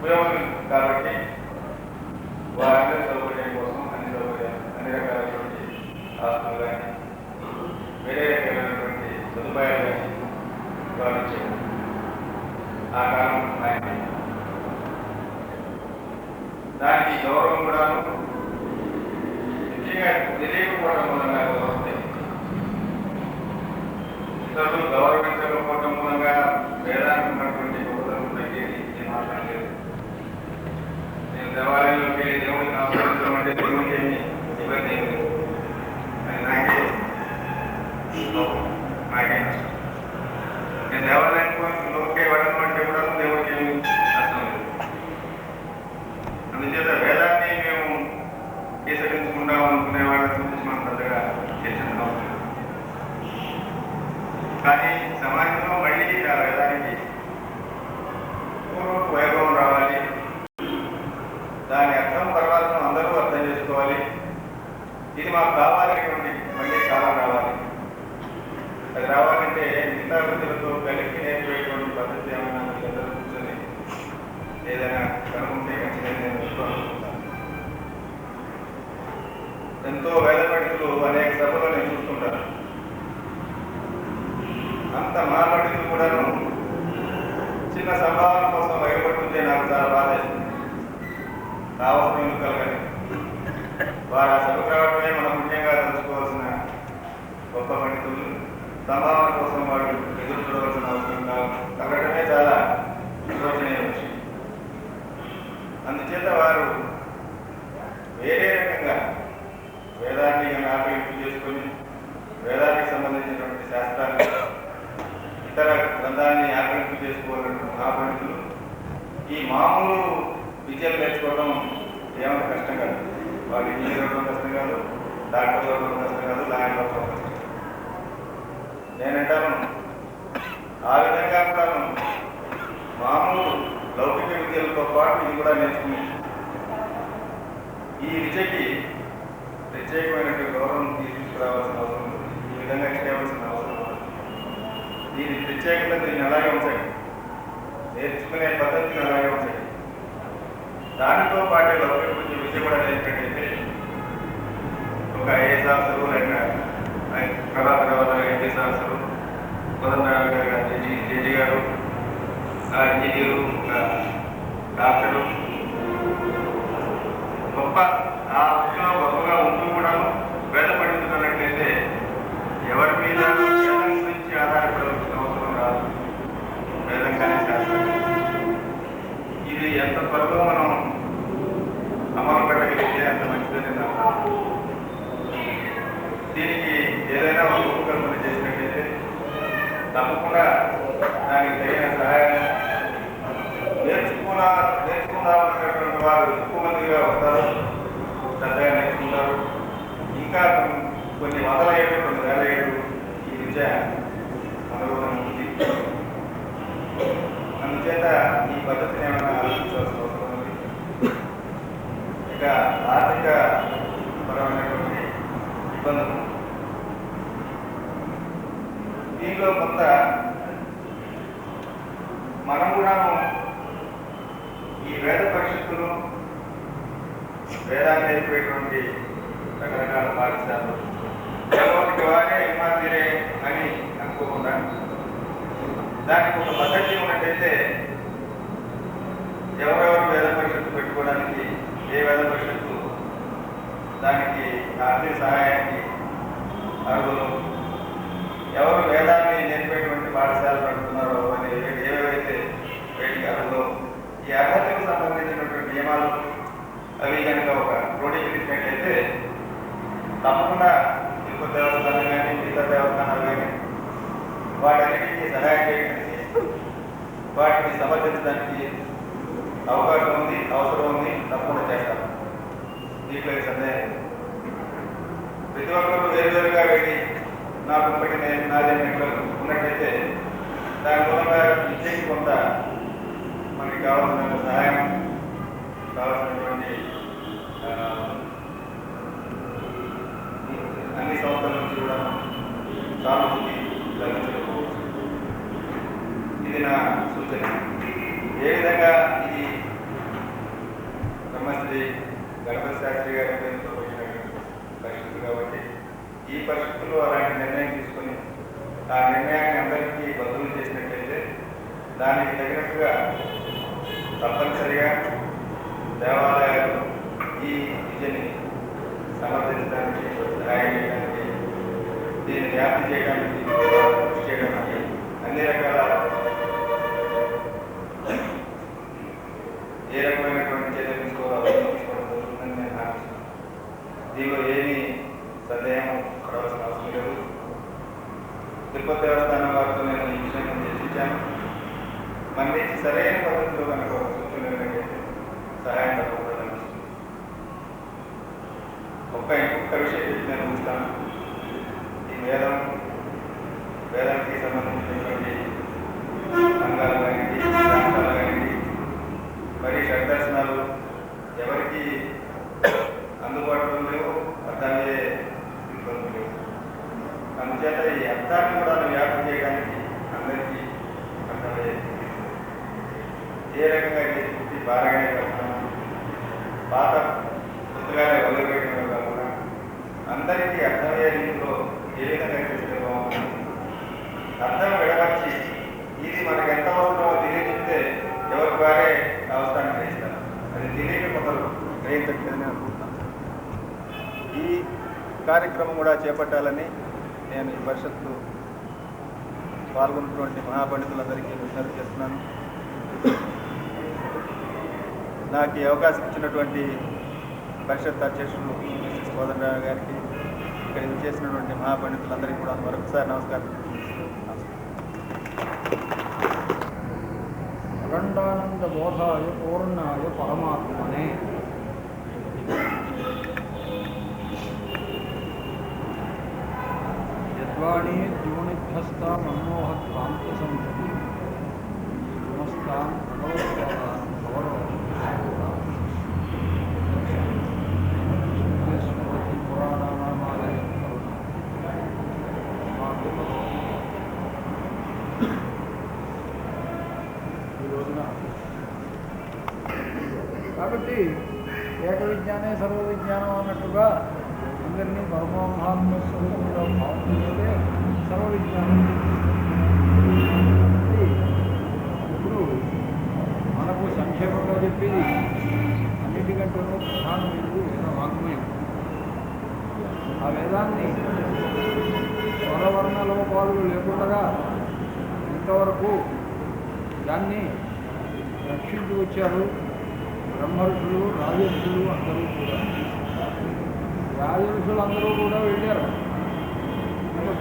ఉపయోగం కాబట్టి వారందరి సౌకర్యం కోసం అన్ని రకాలైనటువంటి ఆస్తులు కానీ వేరే రకాలైనటువంటి సదుపాయాలు కానీ గమనించారు. ఆ కాలం ఆయన దానికి గౌరవం కూడా ముఖ్యంగా తెలియకపోవడం మూలంగా వస్తాయి. ఇతరులు గౌరవించకపోవడం మూలంగా వేదానికి ఉన్నటువంటి గొప్పతనం తగ్గేది నేను మాట్లాడలేదు. నేను దేవాలయంలోకి వెళ్ళి దేవుడిని ఆస్వాదించడం అంటే దేవుడికి ఏమి ఇబ్బంది ఏమి లేదు. అది నాకే నష్టం. నేను దేవాలయానికి వెళ్ళడం అంటే కూడా దేవుడికి ఏమి నష్టం లేదు. అందుచేత వేదాన్ని మేము కేసరించుకుంటాం అనుకునే వాళ్ళ గురించి మనం పెద్దగా చర్చించడం అవసరం. కానీ సమాజంలో మళ్ళీ ఆ వేదానికి వైభవం రావాలి. దాని అర్థం తర్వాత అందరూ అర్థం చేసుకోవాలి. ఇది మాకు కావాలనేటువంటి మళ్ళీ కాలం రావాలి. అది రావాలంటే మిగతా వృత్తులతో కలిపి నేర్పేటువంటి పద్ధతి ఏమైనా మీరందరూ కూర్చొని ఏదైనా కనుక్కుంటే ఖచ్చితంగా నేను అనుకుంటాను. ఎంతో వేద పండితులు అనేక సభలో నేను చూస్తుంటాను. అంత మా పండితులు కూడాను చిన్న సంభావన కోసం భయపడుతుంటే నాకు చాలా బాధ వేస్తుంది. కావాల్సిన ఎన్నికలు కానీ వారు ఆ సభకు రావడమే మనం ముఖ్యంగా తెలుసుకోవాల్సిన గొప్ప పండితులు. సంభావన కోసం వాడు ఎదురు చూడవలసిన అవసరం కలగడమే చాలా శోచనీయ విషయం. అందుచేత వారు వేరే రకంగా వేదాన్ని ఆకలింపు చేసుకొని వేదానికి సంబంధించినటువంటి శాస్త్రాన్ని ఇతర గ్రంథాన్ని ఆకలింపు చేసుకోవాలన్నటువంటి మహాపండితులు ఈ మామూలు విద్యలు నేర్చుకోవడం ఏమైనా కష్టం కాదు. వాళ్ళు ఇంజనీర్ అవ్వడం కష్టం కాదు, డాక్టర్లు అవ్వడం కష్టం కాదు, లాయర్లు అవ్వడం కష్టం. నేనంటాను ఆ విధంగా కూడా మామూలు లౌకిక విద్యలతో పాటు ఇది కూడా నేర్చుకుని ఈ విద్యకి ప్రత్యేకమైనటువంటి గౌరవం తీసుకురావాల్సిన అవసరం ఉంది. ఈ విధంగా చేయవలసిన అవసరం ఉంది. దీని ప్రత్యేకత దీన్ని అలాగే ఉంటాయి, నేర్చుకునే పద్ధతిని అలాగే ఉంటాయి. దానితో పాటు లౌకిక విద్య కూడా నేర్చుకుంటే ఒక ఐఏఎస్ ఆఫీసరు లేక ప్రభాకర్ రావు గారు ఐఏఎస్ ఆఫీసరు, కోదండరావు గారు జడ్జి గారు, ఇంజనీరు, డాక్టరు గొప్ప ఆ వృత్తిలో గొప్పగా ఉంటూ కూడా వేద పండితున్నట్లయితే ఎవరి మీద వేదం గురించి ఆధారపడవలసిన అవసరం రాదు. వేదంగానే శాస్త్రం ఇది ఎంత త్వరలో మనం అమలు పెట్టగలిగితే అంత మంచిదని నాకు. దీనికి ఏదైనా ఒక రూపకల్పన చేసినట్లయితే తప్పకుండా దానికి తగిన సహాయం నేర్చుకుందామన్నటువంటి వారు ఎక్కువ మందిగా వస్తారు, శ్రద్ధగా నేర్చుకుంటారు. ఇంకా కొన్ని వందల ఏళ్ళు, కొన్ని వేల ఏళ్ళు ఈ విద్య అనుభవం ఉంది. అందుచేత ఈ పద్ధతిని ఏమైనా ఆలోచించాల్సిన అవసరం ఉంది. ఇక ఆర్థిక పరమైనటువంటి ఇబ్బందులు దీనిలో కొంత మనం కూడా ఈ వేద పరిషత్తులు వేదాన్ని నేర్పేటువంటి రకరకాల పాఠశాలలు ఎవరికి వారే ఇమాదిరే అని అనుకోకుండా దానికి ఒక పద్ధతి ఉన్నట్టయితే ఎవరెవరు వేద పరిషత్తు పెట్టుకోవడానికి ఏ వేద పరిషత్తు దానికి ఆర్థిక సహాయానికి అర్హులు, ఎవరు వేదాన్ని నేర్పేటువంటి పాఠశాలలు నడుపుతున్నారో అని ఏవైతే వేటికి అర్హులో ఈ అర్హతకు సంబంధించినటువంటి నియమాలు అవి కనుక ఒక క్రోడీకరించినట్లయితే తప్పకుండా తిరుపతి దేవస్థానం కానీ మిగతా దేవస్థానాలు కానీ వాటన్నిటికీ సహాయం చేయడానికి వాటిని సమర్థించడానికి అవకాశం ఉంది, అవసరం ఉంది. తప్పకుండా చేస్తారు. దీంట్లో సందేహం. ప్రతి ఒక్కరు వేరువేరుగా వెళ్ళి నాకు ఒకటి నాదేమి ఉన్నట్టయితే దాని మూలంగా విద్యకి కొంత మనకి కావాల్సిన సహాయం, కావాల్సినటువంటి అన్ని సంస్థల నుంచి కూడా సానుభూతి లభించకపోవచ్చు. ఇది నా సూచన. ఏ విధంగా ఇది బ్రహ్మశ్రీ గణపతి శాస్త్రి గారి పేరుతో వచ్చిన పరిస్థితులు కాబట్టి ఈ పరిస్థితుల్లో అలాంటి నిర్ణయం తీసుకొని ఆ నిర్ణయాన్ని అందరికీ బదులు చేసినట్లయితే దానికి తగినట్టుగా తప్పనిసరిగా దేవాలయాలు ఈ విద్యని సమర్థించడానికి సహాయం చేయడానికి దీన్ని వ్యాప్తి చేయడానికి కృషి చేయడానికి అన్ని రకాల ఏ రకమైనటువంటి చర్యలు తీసుకోవాలో తీసుకోవడం జరుగుతుందని నేను భావిస్తున్నాను. దీనిలో ఏమీ సందేహం పడవలసిన అవసరం లేదు. తిరుపతి దేవస్థానం వారితో నేను ఈ విషయం చర్చించాను. మందించి సరైన పద్ధతిలో కనుక సూచనలు ఏంటంటే సహాయం తప్పకుండా లభిస్తుంది. ఇంకొక విషయం చెప్పి నేను చూస్తాను. ఈ వేదానికి సంబంధించినటువంటి సంఘాలు కానివ్వండి, రాష్ట్రాలు కానివ్వండి, మరి షడ్దర్శనాలు ఎవరికి అందుబాటులో లేవు, అర్థమయ్యే ఇబ్బందులు లేవు. అందుచేత ఈ అర్థాన్ని కూడా వ్యాప్తి చేయడానికి అందరికీ అర్థమయ్యే ఏ రకంగా చేసి బాగానే కాకుండా పాత పుస్తకాలే వదిలిపెట్టడం కాకుండా అందరికీ అర్థమయ్యే రీతిలో ఏ విధంగా చేస్తే బాగుంటుంది, అర్థం విడమర్చి ఇది మనకు ఎంత అవసరమో తెలియజెప్తే ఎవరి వారే అవసరాన్ని గ్రహిస్తారు. అది తెలియక కొందరు గ్రహించట్లేదని అనుకుంటున్నాను. ఈ కార్యక్రమం కూడా చేపట్టాలని నేను ఈ పరిషత్తు పాల్గొన్నటువంటి మహాపండితులందరికీ విజ్ఞప్తి చేస్తున్నాను. నాకు ఈ అవకాశం ఇచ్చినటువంటి పరిషత్ అధ్యక్షులు కోదండరావు గారికి, ఇక్కడ చేసినటువంటి మహాపండితులందరికీ కూడా మరొకసారి నమస్కారం. అఖండానంద బోధాయ పూర్ణాయ పరమాత్మనే. యద్వాణీ ద్యోనిధ్యస్థ మన్మోహత్వాంత సంతతి నమస్తాన్ భగవత్పాదాన్ గౌరవ పురాణానామాలయ కాబట్టి ఏక విజ్ఞానే సర్వ విజ్ఞానం అన్నట్టుగా అందరినీ పరమాత్మ స్వరూపంలో భావం చేస్తే సర్వ విజ్ఞానం. ఇప్పుడు మనకు సంక్షేమంగా చెప్పేది అన్నిటికంటే ప్రధానమైనది వేద వాంగ్మయం. ఆ వేదాన్ని స్వరవర్ణ లోపాలు లేకుండా ఇంతవరకు దాన్ని రక్షించి వచ్చారు బ్రహ్మర్షులు, రాజర్షులు అందరూ కూడా. రాజర్షులు అందరూ కూడా వెళ్ళారు.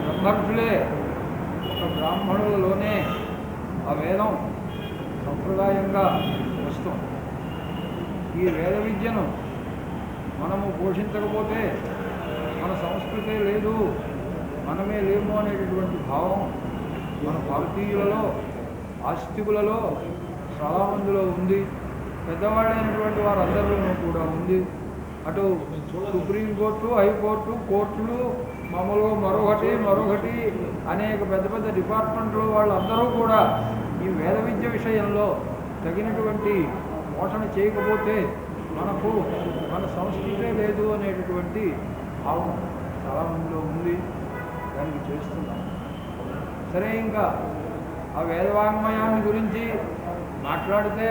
బ్రహ్మర్షులే ఒక బ్రాహ్మణులలోనే ఆ వేదం సంప్రదాయంగా వస్తుంది. ఈ వేద విద్యను మనము పోషించకపోతే మన సంస్కృతే లేదు, మనమే లేము అనేటటువంటి భావం మన భారతీయులలో, ఆస్తికులలో చాలా మందిలో ఉంది. పెద్దవాళ్ళైనటువంటి వారందరిలోనూ కూడా ఉంది. అటు సుప్రీంకోర్టు, హైకోర్టు, కోర్టులు, మామూలుగా మరొకటి అనేక పెద్ద పెద్ద డిపార్ట్మెంట్లో వాళ్ళందరూ కూడా ఈ వేద విద్య విషయంలో తగినటువంటి పోషణ చేయకపోతే మనకు మన సంస్కృతే లేదు అనేటటువంటి భావం చాలామందిలో ఉంది. దానికి చేస్తున్నాం. సరే, ఇంకా ఆ వేదవాంగ్మయాన్ని గురించి మాట్లాడితే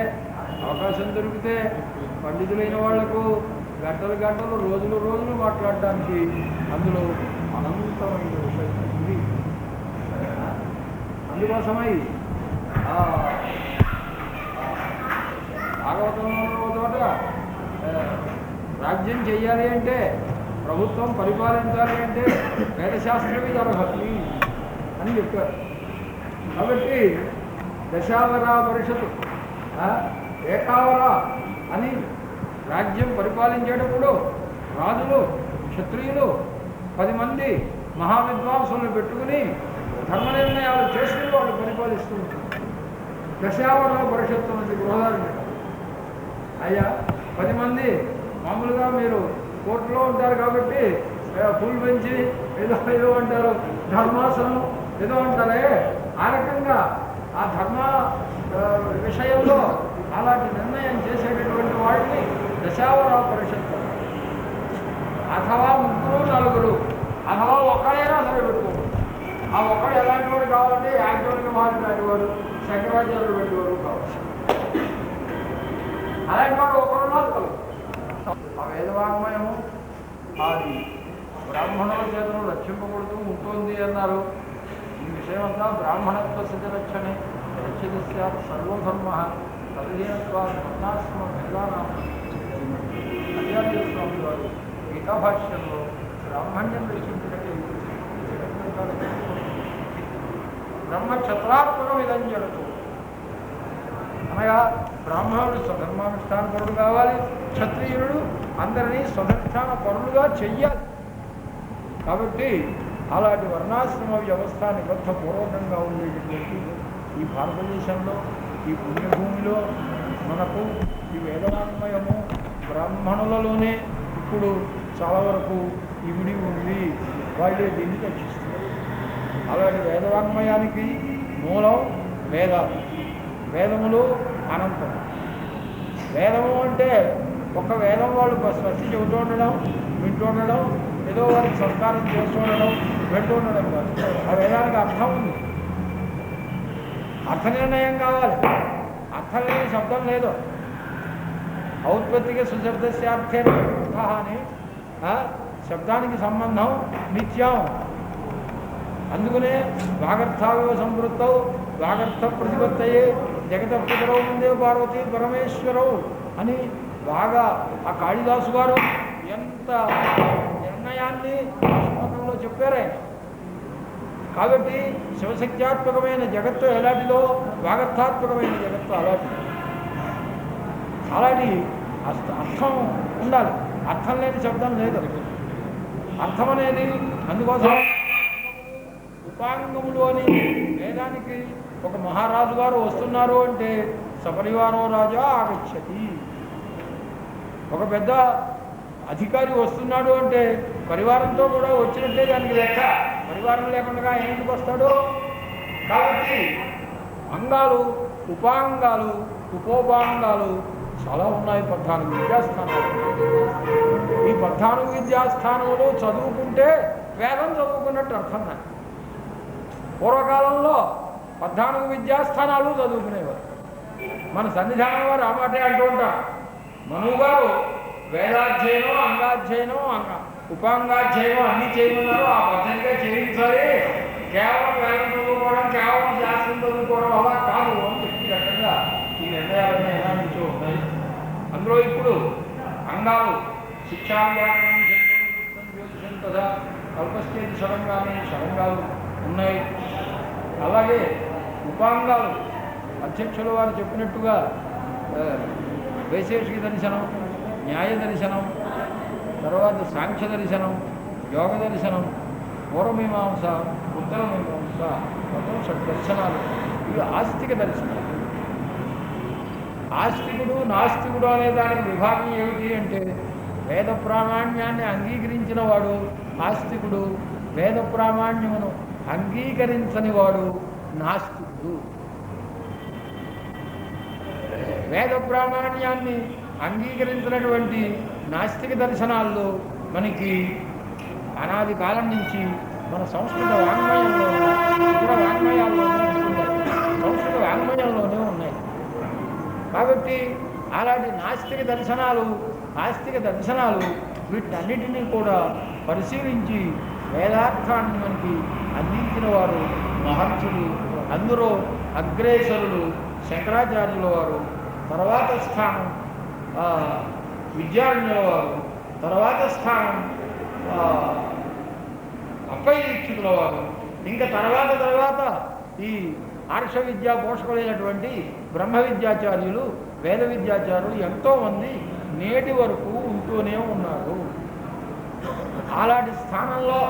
అవకాశం దొరికితే పండితులైన వాళ్లకు గంటలు రోజులు మాట్లాడడానికి అందులో అనంతమైన విషయం ఉంది. అందుకోసమై భాగవతంలో చోట రాజ్యం చెయ్యాలి అంటే, ప్రభుత్వం పరిపాలించాలి అంటే వేదశాస్త్రమే జరగాలి అని చెప్పారు. కాబట్టి దశావరా పరిషత్తు ఏకావర అని రాజ్యం పరిపాలించేటప్పుడు రాజులు, క్షత్రియులు 10 మంది మహావిద్వాంసులను పెట్టుకుని ధర్మ నిర్ణయాలు చేసుకుని వాళ్ళు పరిపాలిస్తూ ఉంటారు. దశావర పరిషత్తు అనేది గృహదారు. అయ్యా 10 మంది మామూలుగా మీరు కోర్టులో ఉంటారు కాబట్టి పూలు పెంచి ఏదో అంటారు, ధర్మాసనం ఏదో అంటారే, ఆ రకంగా ఆ ధర్మ విషయంలో అలాంటి నిర్ణయం చేసేటటువంటి వాడిని దశావర పరిషత్తు, అథవా ముగ్గురు నలుగురు, అథవా ఒక్కడైనా సరే పెట్టుకోవచ్చు. ఆ ఒక్కడు ఎలాంటి వాడు కావాలంటే యాజ్ఞవల్క్య మహర్షి లాంటి వాడు, శంకరాచార్యులు వంటి వాడు కావచ్చు. అలాంటి వాడు ఒకరున్నా చాలు. ఆ వేదవాంగ్మయము అది బ్రాహ్మణుల చేతను రక్షింపబడుతూ ఉంటుంది అన్నారు. ఈ విషయం అంతా బ్రాహ్మణత్వ సిద్ధరక్షణే రక్షిత స్యాత్ సర్వధర్మ తదహీనత్వాస్మ వేదానాం అధ్యాత్మిక స్వామి వారు గీతాభాష్యంలో బ్రాహ్మణ్యం రక్షించినట్టే బ్రహ్మక్షత్రాత్మకం ఇదని జరుగుతూ అనగా బ్రాహ్మణుడు స్వధర్మానుష్ఠాన పరుడు కావాలి, క్షత్రియుడు అందరినీ స్వధర్మాన పరులుగా చెయ్యాలి. కాబట్టి అలాంటి వర్ణాశ్రమ వ్యవస్థ నిబద్ధపూర్వకంగా ఉండేటటువంటి ఈ భారతదేశంలో, ఈ పుణ్యభూమిలో మనకు ఈ వేదవాంగ్మయము బ్రాహ్మణులలోనే ఇప్పుడు చాలా వరకు ఇమిడి ఉంది. వాళ్ళే దీన్ని రక్షిస్తున్నారు. అలాంటి వేదవాంగ్మయానికి మూలం వేదాలు. వేదములు అనంతం. వేదము అంటే ఒక వేదం వాళ్ళు స్వస్తి చెబుతూ ఉండడం, వింటూ ఉండడం, ఏదో వారికి సంస్కారం చేస్తూ ఉండడం, వింటూ ఉండడం కాదు. ఆ వేదానికి అర్థం ఉంది, అర్థ నిర్ణయం కావాలి. అర్థం లేని శబ్దం లేదు. ఔత్పత్తిక సుశబ్దస్యార్థే అని శబ్దానికి సంబంధం నిత్యం. అందుకనే వాగర్థావివ సంవృత్తౌ వాగర్థ ప్రతిపత్తయే జగత పితరౌ ముందే పార్వతీ పరమేశ్వరవు అని బాగా ఆ కాళిదాసు గారు ఎంత నిర్ణయాన్ని శ్లోకంలో చెప్పారే. కాబట్టి శివశక్త్యాత్మకమైన జగత్తు ఎలాంటిదో వాగర్థాత్మకమైన జగత్తు అలాంటిది. అలాంటి అర్థం ఉండాలి. అర్థం లేని శబ్దం లేదు. అర్థం అనేది అందుకోసం ఉపాంగములు అని వేదానికి ఒక మహారాజు గారు వస్తున్నారు అంటే సపరివారో రాజా ఆగచ్చతి. ఒక పెద్ద అధికారి వస్తున్నాడు అంటే పరివారంతో కూడా వచ్చినట్టే దానికి లెక్క. పరివారం లేకుండా ఆయన ఎందుకు వస్తాడు? కాబట్టి అంగాలు, ఉపాంగాలు, ఉపోపాంగాలు చాలా ఉన్నాయి. 14 విద్యాస్థానాలు. ఈ 14 విద్యాస్థానములు చదువుకుంటే వేదం చదువుకున్నట్టు అర్థం. నాకు పూర్వకాలంలో 14 విద్యాస్థానాలు చదువుకునేవారు. మన సన్నిధానం వారు ఆ మాటే అంటూ ఉంటారు. మనువు గారు వేదాధ్యయనం, అంగాధ్యయనం, ఉపాంగాధ్యయనం అన్నీ చేయమన్నారు. ఆ పద్ధతిగా చేయించాలి. కేవలం వేదం చదువుకోవడం, కేవలం శాస్త్రం చదువుకోవడం అలా కాదు అని చెప్పి రకంగా ఈ నిర్ణయాలన్నీ ఎలా నుంచో ఉన్నాయి. అందులో ఇప్పుడు అంగాలు శిక్షాంగాన్ని జ్యోతిషం కదా కల్పస్థేతి షడంగానే షడంగాలు ఉన్నాయి. అలాగే ఉపాంగాలు అధ్యక్షుల వారు చెప్పినట్టుగా వైశేషిక దర్శనం, న్యాయ దర్శనం, తర్వాత సాంఖ్య దర్శనం, యోగ దర్శనం, పూర్వమీమాంస, ఉత్తరమీమాంస, మొత్తం షడ్దర్శనాలు. ఇవి ఆస్తిక దర్శనాలు. ఆస్తికుడు, నాస్తికుడు అనే దానికి విభాగం ఏమిటి అంటే వేద ప్రామాణ్యాన్ని అంగీకరించిన వాడు ఆస్తికుడు, వేద ప్రామాణ్యమును అంగీకరించని వాడు నాస్తికుడు. వేద ప్రామాణ్యాన్ని అంగీకరించినటువంటి నాస్తిక దర్శనాల్లో మనకి అనాది కాలం నుంచి మన సంస్కృత వాంగ్మయంలో, ఇతర వాంగ్మయాల్లోనే ఉన్నాయి, సంస్కృత వాంగ్మయంలోనే ఉన్నాయి. కాబట్టి అలాంటి నాస్తిక దర్శనాలు, ఆస్తిక దర్శనాలు వీటన్నిటినీ కూడా పరిశీలించి వేదార్థాన్ని మనకి అందించిన వారు మహర్షులు. అందులో అగ్రేసరులు శంకరాచార్యుల వారు, తర్వాత స్థానం విద్యారణ్యుల వారు, తర్వాత స్థానం అప్పయ్యీక్షుల వారు, ఇంకా తర్వాత ఈ ఆర్ష విద్యా పోషకులైనటువంటి బ్రహ్మ విద్యాచార్యులు, వేద విద్యాచార్యులు ఎంతోమంది నేటి వరకు ఉంటూనే ఉన్నారు. అలాంటి స్థానంలో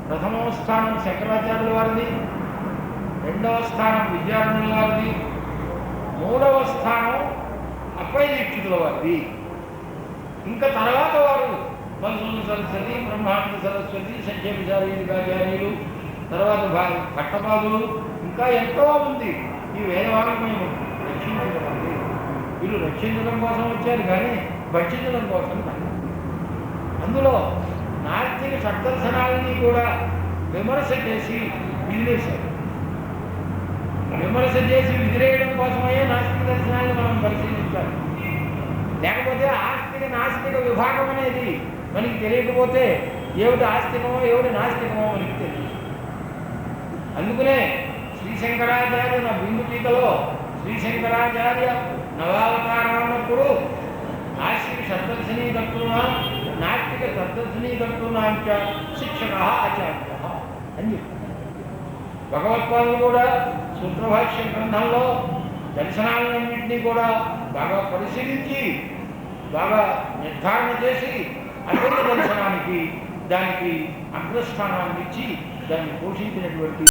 ప్రథమవ స్థానం శంకరాచార్యుల వారిది, రెండవ స్థానం విద్యారణ్యుల వారిది, మూడవ స్థానం అప్పయ్యీక్షుల వారిది. ఇంకా తర్వాత వారు మధుసూదన సరస్వతి, బ్రహ్మానంద సరస్వతి, సంఖ్యాచార్యులు, తర్వాత భట్టపాదులు, ఇంకా ఎంతోమంది ఈ వేదవాంగ్మయం రక్షించడం. వీళ్ళు రక్షించడం కోసం వచ్చారు కానీ భక్షించడం కోసం కాదు. అందులో నాస్తిక షడ్దర్శనాలని కూడా విమర్శ చేసి విదిలేశారు. విమర్శ చేసి విదిలేయడం కోసమే నాస్తిక దర్శనాన్ని మనం పరిశీలించాలి. లేకపోతే ఆస్తిక నాస్తిక విభాగం అనేది మనకి తెలియకపోతే ఏమిటి ఆస్తికమో ఏమిటి నాస్తికమో మనకి తెలియదు. అందుకనే శ్రీశంకరాచార్య నా బిందు టీకలో శ్రీశంకరాచార్య నవావతారం అన్నప్పుడు ఆస్తిక షడ్దర్శనీ కర్తృనా నాస్తిక షడ్దర్శనీ కర్తృనాంచ శిక్షక ఆచార్య అని చెప్పారు. భగవత్పాదులు కూడా సూత్రభాష్య గ్రంథంలో దర్శనాలన్నింటినీ కూడా బాగా పరిశీలించి బాగా నిర్ధారణ చేసి అద్వైత దర్శనానికి దానికి అగ్రస్థానాన్ని ఇచ్చి దాన్ని పోషించినటువంటి